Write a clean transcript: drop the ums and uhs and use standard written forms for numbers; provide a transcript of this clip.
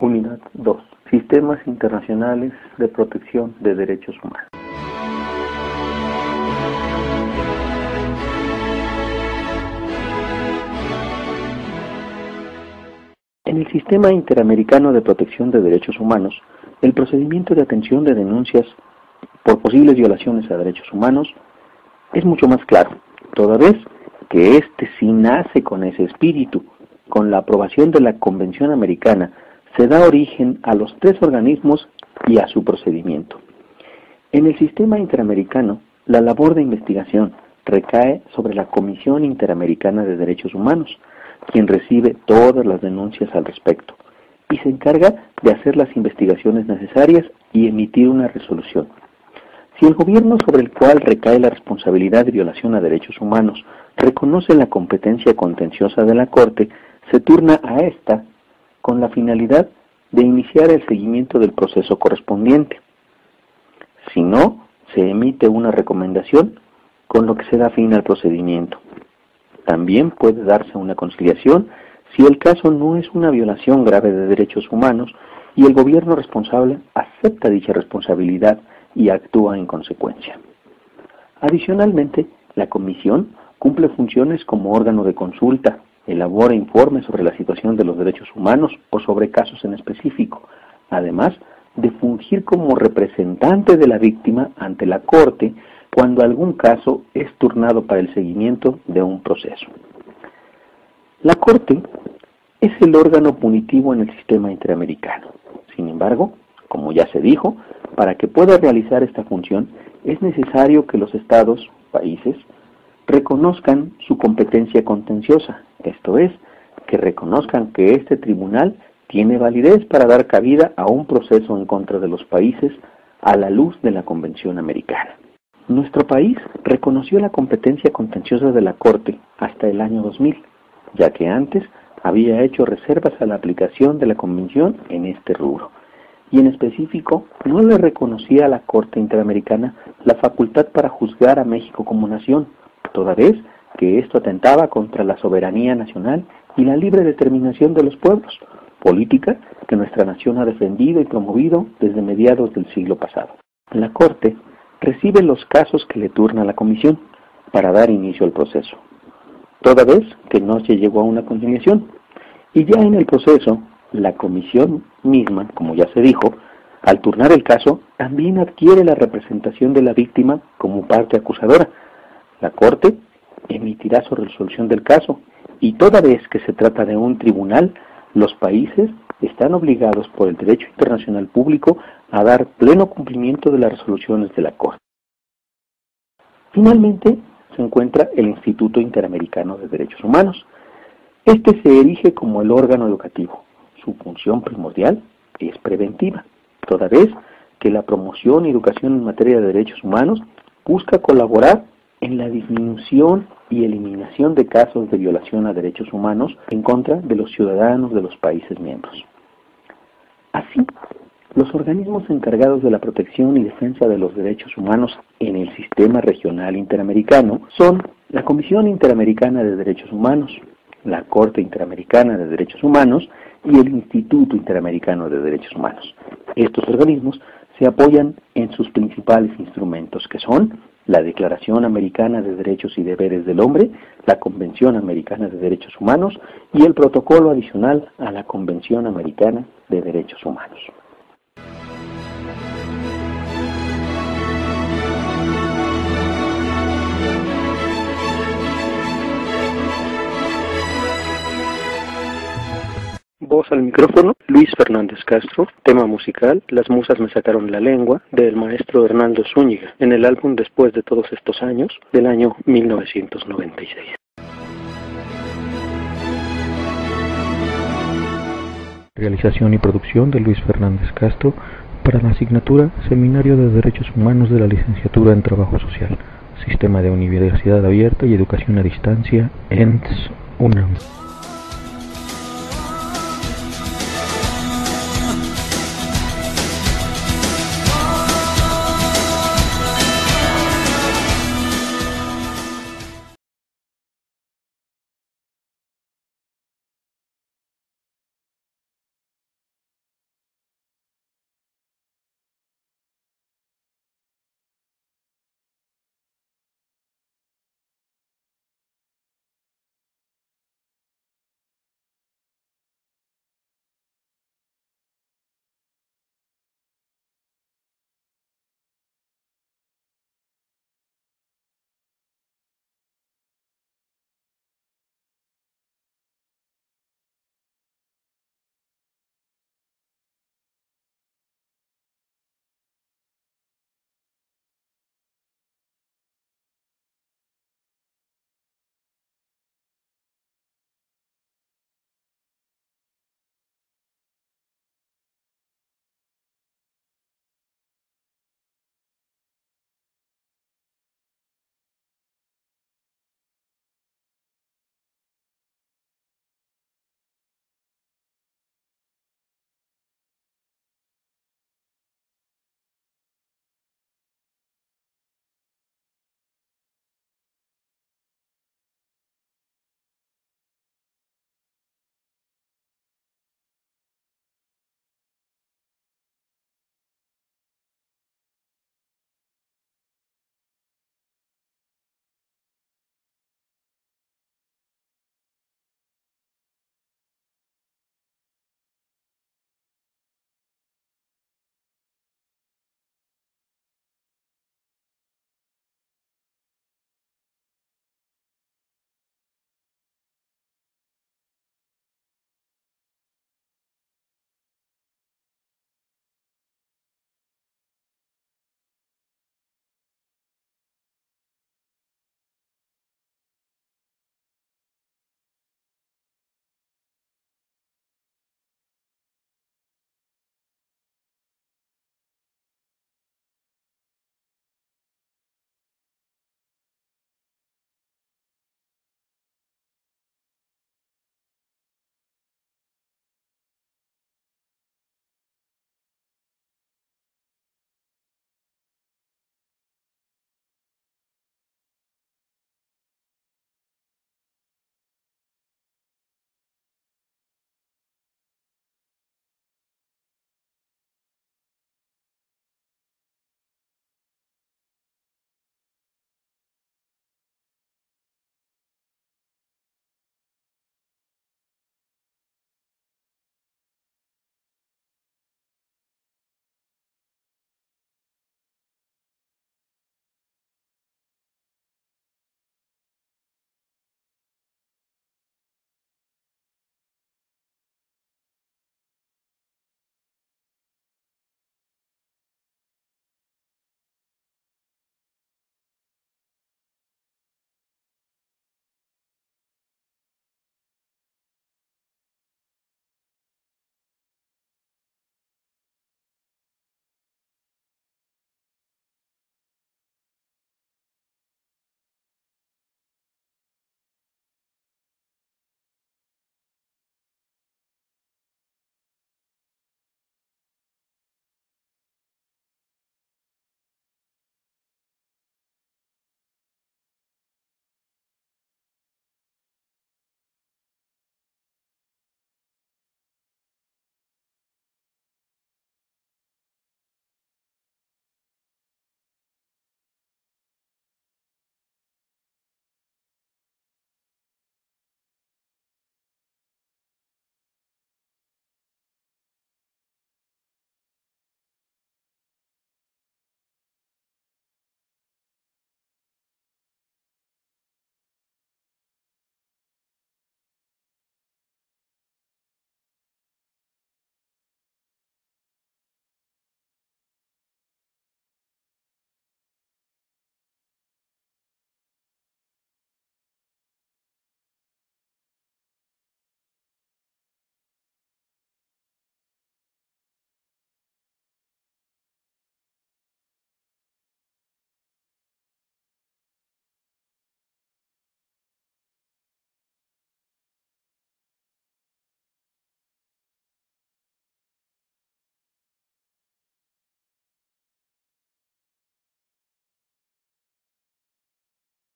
Unidad 2. Sistemas internacionales de protección de derechos humanos. En el Sistema Interamericano de Protección de Derechos Humanos, el procedimiento de atención de denuncias por posibles violaciones a derechos humanos es mucho más claro, toda vez que éste sí nace con ese espíritu. Con la aprobación de la Convención Americana se da origen a los tres organismos y a su procedimiento. En el sistema interamericano, la labor de investigación recae sobre la Comisión Interamericana de Derechos Humanos, quien recibe todas las denuncias al respecto, y se encarga de hacer las investigaciones necesarias y emitir una resolución. Si el gobierno sobre el cual recae la responsabilidad de violación a derechos humanos reconoce la competencia contenciosa de la Corte, se turna a esta con la finalidad de iniciar el seguimiento del proceso correspondiente. Si no, se emite una recomendación con lo que se da fin al procedimiento. También puede darse una conciliación si el caso no es una violación grave de derechos humanos y el gobierno responsable acepta dicha responsabilidad y actúa en consecuencia. Adicionalmente, la Comisión cumple funciones como órgano de consulta, elabora informes sobre la situación de los derechos humanos o sobre casos en específico, además de fungir como representante de la víctima ante la Corte cuando algún caso es turnado para el seguimiento de un proceso. La Corte es el órgano punitivo en el sistema interamericano. Sin embargo, como ya se dijo, para que pueda realizar esta función es necesario que los estados, países, reconozcan su competencia contenciosa, esto es, que reconozcan que este tribunal tiene validez para dar cabida a un proceso en contra de los países a la luz de la Convención Americana. Nuestro país reconoció la competencia contenciosa de la Corte hasta el año 2000, ya que antes había hecho reservas a la aplicación de la Convención en este rubro, y en específico no le reconocía a la Corte Interamericana la facultad para juzgar a México como nación, toda vez que esto atentaba contra la soberanía nacional y la libre determinación de los pueblos, política que nuestra nación ha defendido y promovido desde mediados del siglo pasado. La Corte recibe los casos que le turna la Comisión para dar inicio al proceso, toda vez que no se llegó a una conciliación, y ya en el proceso, la Comisión misma, como ya se dijo, al turnar el caso, también adquiere la representación de la víctima como parte acusadora. La Corte emitirá su resolución del caso, y toda vez que se trata de un tribunal, los países están obligados por el derecho internacional público a dar pleno cumplimiento de las resoluciones de la Corte. Finalmente, se encuentra el Instituto Interamericano de Derechos Humanos. Este se erige como el órgano educativo. Su función primordial es preventiva, toda vez que la promoción y educación en materia de derechos humanos busca colaborar en la disminución y eliminación de casos de violación a derechos humanos en contra de los ciudadanos de los países miembros. Así, los organismos encargados de la protección y defensa de los derechos humanos en el sistema regional interamericano son la Comisión Interamericana de Derechos Humanos, la Corte Interamericana de Derechos Humanos y el Instituto Interamericano de Derechos Humanos. Estos organismos se apoyan en sus principales instrumentos, que son la Declaración Americana de Derechos y Deberes del Hombre, la Convención Americana de Derechos Humanos y el Protocolo adicional a la Convención Americana de Derechos Humanos. Voz al micrófono, Luis Fernández Castro. Tema musical, Las musas me sacaron la lengua, del maestro Hernando Zúñiga, en el álbum Después de todos estos años, del año 1996. Realización y producción de Luis Fernández Castro para la asignatura Seminario de Derechos Humanos de la Licenciatura en Trabajo Social, Sistema de Universidad Abierta y Educación a Distancia, ENTS, UNAM.